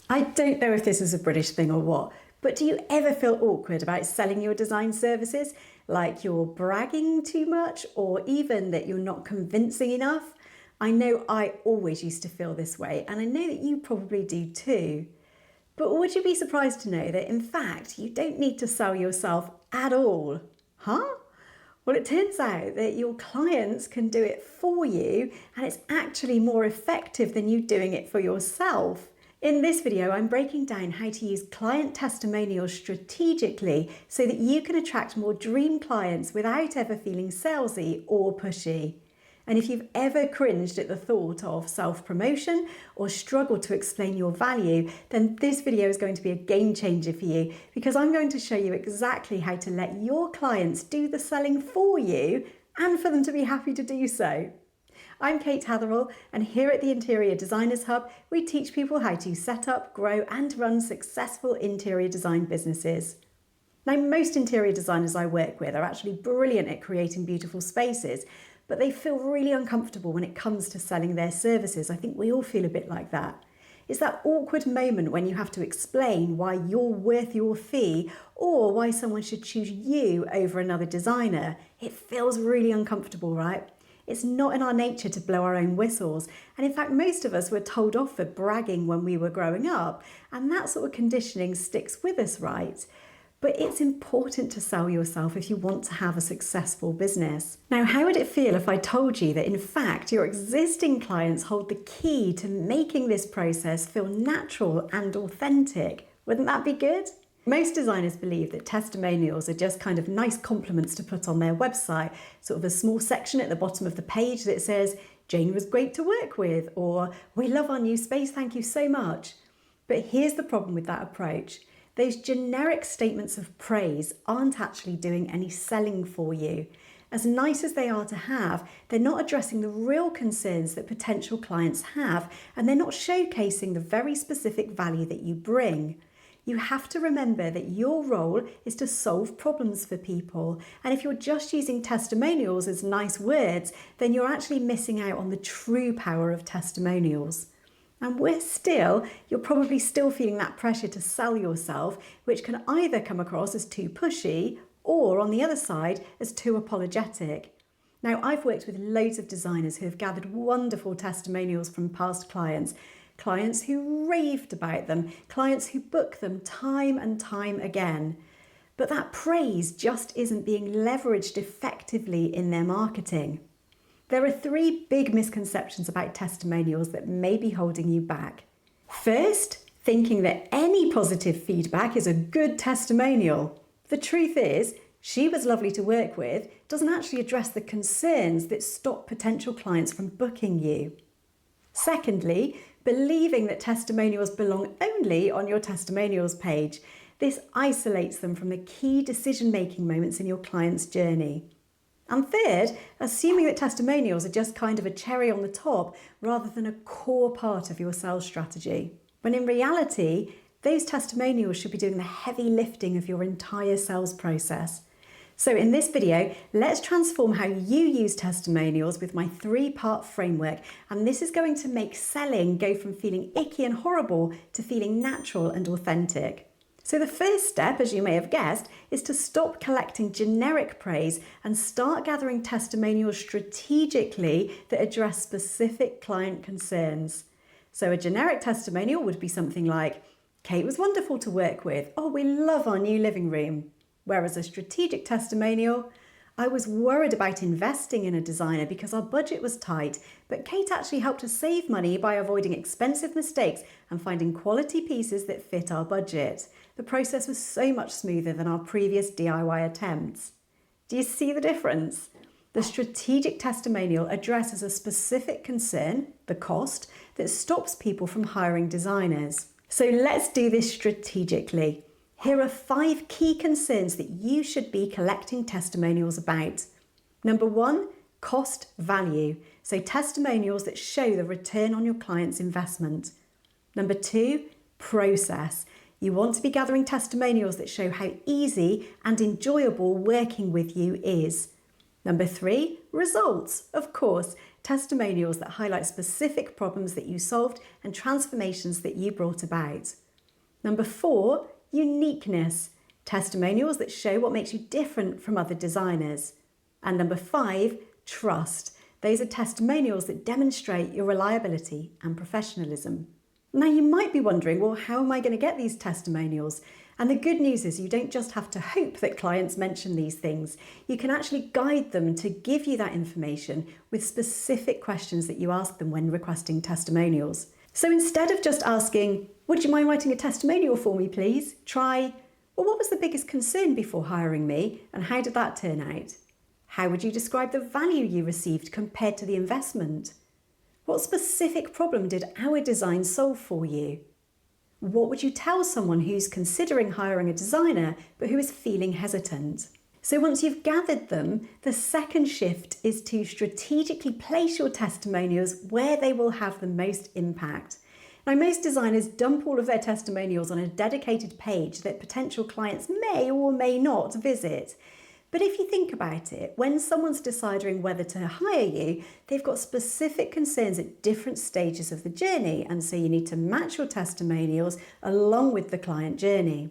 I don't know if this is a British thing or what, but do you ever feel awkward about selling your design services? Like you're bragging too much or even that you're not convincing enough? I know I always used to feel this way, and I know that you probably do too. But would you be surprised to know that in fact you don't need to sell yourself at all? Huh? Well, it turns out that your clients can do it for you, and it's actually more effective than you doing it for yourself. In this video, I'm breaking down how to use client testimonials strategically so that you can attract more dream clients without ever feeling salesy or pushy. And if you've ever cringed at the thought of self-promotion or struggled to explain your value, then this video is going to be a game changer for you, because I'm going to show you exactly how to let your clients do the selling for you and for them to be happy to do so. I'm Kate Hatherall, and here at the Interior Designers Hub, we teach people how to set up, grow and run successful interior design businesses. Now, most interior designers I work with are actually brilliant at creating beautiful spaces, but they feel really uncomfortable when it comes to selling their services. I think we all feel a bit like that. It's that awkward moment when you have to explain why you're worth your fee or why someone should choose you over another designer. It feels really uncomfortable, right? It's not in our nature to blow our own whistles, and in fact most of us were told off for bragging when we were growing up, and that sort of conditioning sticks with us, right? But it's important to sell yourself if you want to have a successful business. Now, how would it feel if I told you that in fact your existing clients hold the key to making this process feel natural and authentic? Wouldn't that be good? Most designers believe that testimonials are just kind of nice compliments to put on their website, sort of a small section at the bottom of the page that says, "Jane was great to work with," or "We love our new space, thank you so much." But here's the problem with that approach. Those generic statements of praise aren't actually doing any selling for you. As nice as they are to have, they're not addressing the real concerns that potential clients have, and they're not showcasing the very specific value that you bring. You have to remember that your role is to solve problems for people. And if you're just using testimonials as nice words, then you're actually missing out on the true power of testimonials. And you're probably still feeling that pressure to sell yourself, which can either come across as too pushy or, on the other side, as too apologetic. Now, I've worked with loads of designers who have gathered wonderful testimonials from past clients who raved about them, clients who book them time and time again. But that praise just isn't being leveraged effectively in their marketing. There are 3 big misconceptions about testimonials that may be holding you back. First, thinking that any positive feedback is a good testimonial. The truth is, "She was lovely to work with" doesn't actually address the concerns that stop potential clients from booking you. Secondly, believing that testimonials belong only on your testimonials page. This isolates them from the key decision-making moments in your client's journey. And third, assuming that testimonials are just kind of a cherry on the top rather than a core part of your sales strategy. When in reality, those testimonials should be doing the heavy lifting of your entire sales process. So in this video, let's transform how you use testimonials with my 3-part framework, and this is going to make selling go from feeling icky and horrible to feeling natural and authentic. So the first step, as you may have guessed, is to stop collecting generic praise and start gathering testimonials strategically that address specific client concerns. So a generic testimonial would be something like, "Kate was wonderful to work with. Oh, we love our new living room." Whereas a strategic testimonial, "I was worried about investing in a designer because our budget was tight, but Kate actually helped us save money by avoiding expensive mistakes and finding quality pieces that fit our budget. The process was so much smoother than our previous DIY attempts." Do you see the difference? The strategic testimonial addresses a specific concern, the cost, that stops people from hiring designers. So let's do this strategically. Here are 5 key concerns that you should be collecting testimonials about. Number 1, cost value. So testimonials that show the return on your client's investment. Number 2, process. You want to be gathering testimonials that show how easy and enjoyable working with you is. Number 3, results. Of course, testimonials that highlight specific problems that you solved and transformations that you brought about. Number 4, uniqueness. Testimonials that show what makes you different from other designers. And number 5, trust. Those are testimonials that demonstrate your reliability and professionalism. Now you might be wondering, well, how am I going to get these testimonials? And the good news is you don't just have to hope that clients mention these things. You can actually guide them to give you that information with specific questions that you ask them when requesting testimonials. So instead of just asking, would you mind writing a testimonial for me, please? Try, well, what was the biggest concern before hiring me and how did that turn out? How would you describe the value you received compared to the investment? What specific problem did our design solve for you? What would you tell someone who's considering hiring a designer but who is feeling hesitant? So once you've gathered them, the second shift is to strategically place your testimonials where they will have the most impact. Now, most designers dump all of their testimonials on a dedicated page that potential clients may or may not visit. But if you think about it, when someone's deciding whether to hire you, they've got specific concerns at different stages of the journey, and so you need to match your testimonials along with the client journey.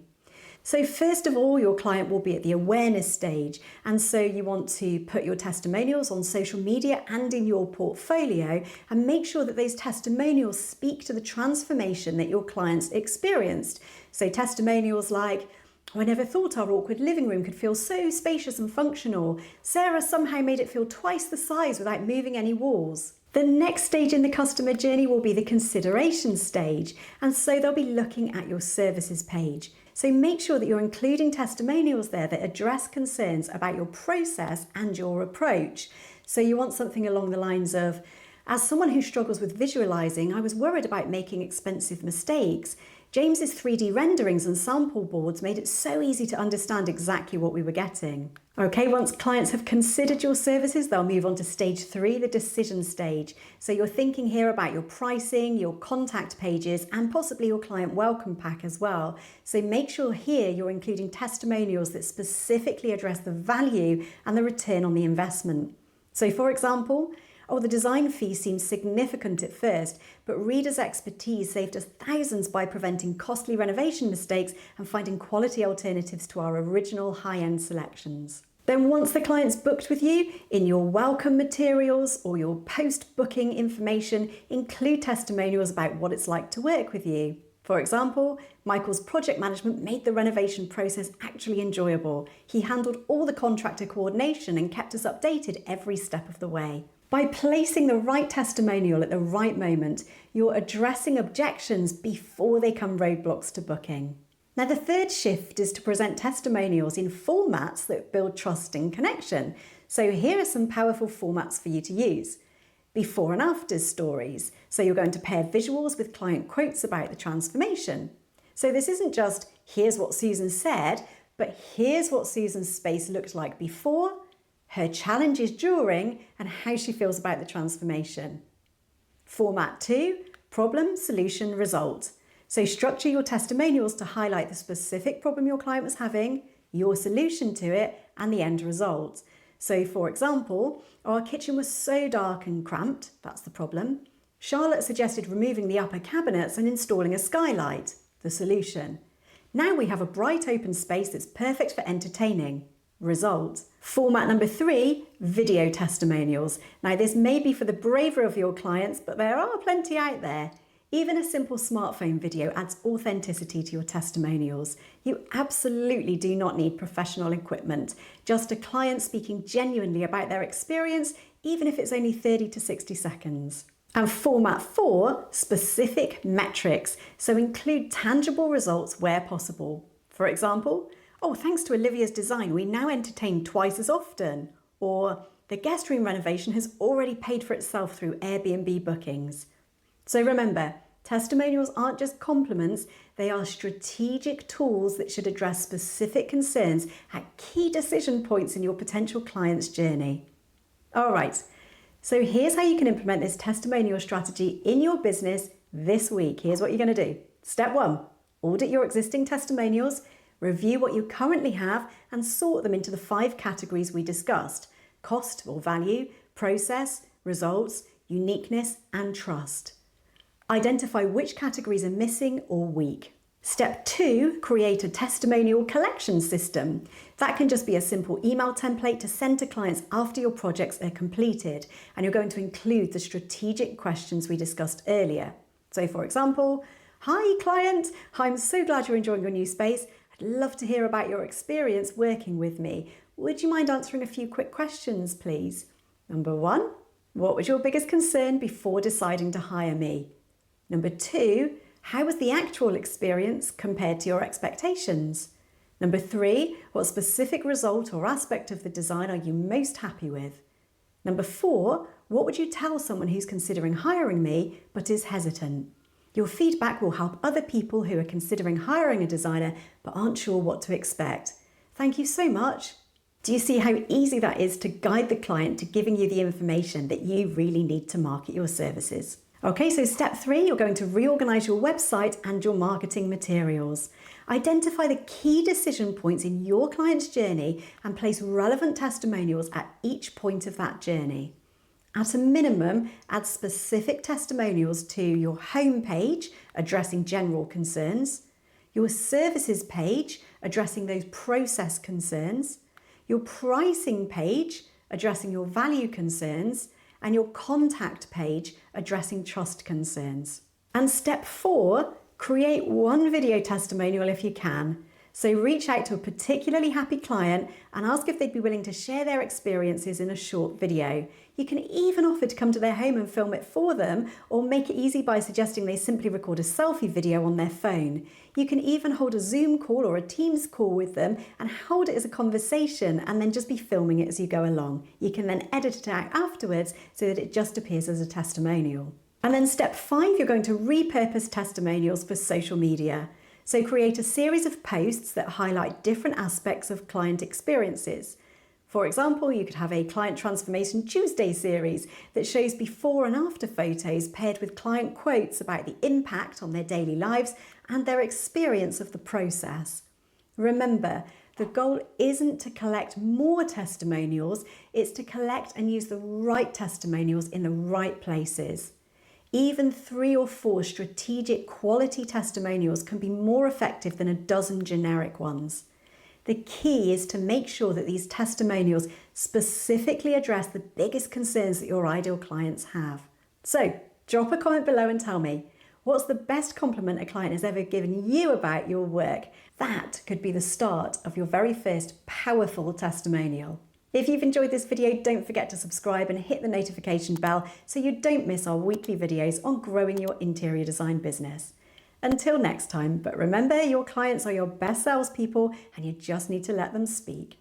So first of all, your client will be at the awareness stage, and so you want to put your testimonials on social media and in your portfolio and make sure that those testimonials speak to the transformation that your clients experienced. So testimonials like, "Oh, I never thought our awkward living room could feel so spacious and functional. Sarah somehow made it feel twice the size without moving any walls." The next stage in the customer journey will be the consideration stage, and so they'll be looking at your services page. So make sure that you're including testimonials there that address concerns about your process and your approach. So you want something along the lines of, "As someone who struggles with visualizing, I was worried about making expensive mistakes. James's 3D renderings and sample boards made it so easy to understand exactly what we were getting." Okay, once clients have considered your services, they'll move on to stage 3, the decision stage. So you're thinking here about your pricing, your contact pages, and possibly your client welcome pack as well. So make sure here you're including testimonials that specifically address the value and the return on the investment. So for example, "Oh, the design fee seems significant at first, but Reader's expertise saved us thousands by preventing costly renovation mistakes and finding quality alternatives to our original high-end selections." Then once the client's booked with you, in your welcome materials or your post-booking information, include testimonials about what it's like to work with you. For example, "Michael's project management made the renovation process actually enjoyable. He handled all the contractor coordination and kept us updated every step of the way." By placing the right testimonial at the right moment, you're addressing objections before they come roadblocks to booking. Now, the third shift is to present testimonials in formats that build trust and connection. So here are some powerful formats for you to use. Before and after stories. So you're going to pair visuals with client quotes about the transformation. So this isn't just, "Here's what Susan said," but here's what Susan's space looked like before, her challenges during, and how she feels about the transformation. Format 2, problem, solution, result. So structure your testimonials to highlight the specific problem your client was having, your solution to it, and the end result. So for example, "Our kitchen was so dark and cramped," that's the problem. "Charlotte suggested removing the upper cabinets and installing a skylight," the solution. "Now we have a bright open space that's perfect for entertaining," result. Format number 3, video testimonials. Now this may be for the braver of your clients, but there are plenty out there. Even a simple smartphone video adds authenticity to your testimonials. You absolutely do not need professional equipment, just a client speaking genuinely about their experience, even if it's only 30 to 60 seconds. And format 4, specific metrics. So include tangible results where possible. For example, "Oh, thanks to Olivia's design, we now entertain twice as often." Or, "The guest room renovation has already paid for itself through Airbnb bookings." So remember, testimonials aren't just compliments, they are strategic tools that should address specific concerns at key decision points in your potential client's journey. All right, so here's how you can implement this testimonial strategy in your business this week. Here's what you're going to do. Step 1, audit your existing testimonials, review what you currently have, and sort them into the 5 categories we discussed: cost or value, process, results, uniqueness, and trust. Identify which categories are missing or weak. Step 2, create a testimonial collection system. That can just be a simple email template to send to clients after your projects are completed, and you're going to include the strategic questions we discussed earlier. So for example, "Hi client, I'm so glad you're enjoying your new space. I'd love to hear about your experience working with me. Would you mind answering a few quick questions, please? Number 1, what was your biggest concern before deciding to hire me? Number 2, how was the actual experience compared to your expectations? Number 3, what specific result or aspect of the design are you most happy with? Number 4, what would you tell someone who's considering hiring me but is hesitant? Your feedback will help other people who are considering hiring a designer but aren't sure what to expect. Thank you so much." Do you see how easy that is to guide the client to giving you the information that you really need to market your services? Okay, so step 3, you're going to reorganize your website and your marketing materials. Identify the key decision points in your client's journey and place relevant testimonials at each point of that journey. At a minimum, add specific testimonials to your home page, addressing general concerns, your services page, addressing those process concerns, your pricing page, addressing your value concerns, and your contact page, addressing trust concerns. And step 4, create one video testimonial if you can. So reach out to a particularly happy client and ask if they'd be willing to share their experiences in a short video. You can even offer to come to their home and film it for them, or make it easy by suggesting they simply record a selfie video on their phone. You can even hold a Zoom call or a Teams call with them and hold it as a conversation and then just be filming it as you go along. You can then edit it out afterwards so that it just appears as a testimonial. And then step 5, you're going to repurpose testimonials for social media. So create a series of posts that highlight different aspects of client experiences. For example, you could have a Client Transformation Tuesday series that shows before and after photos paired with client quotes about the impact on their daily lives and their experience of the process. Remember, the goal isn't to collect more testimonials, it's to collect and use the right testimonials in the right places. Even 3 or 4 strategic quality testimonials can be more effective than a dozen generic ones. The key is to make sure that these testimonials specifically address the biggest concerns that your ideal clients have. So, drop a comment below and tell me, what's the best compliment a client has ever given you about your work? That could be the start of your very first powerful testimonial. If you've enjoyed this video, don't forget to subscribe and hit the notification bell so you don't miss our weekly videos on growing your interior design business. Until next time, but remember, your clients are your best salespeople and you just need to let them speak.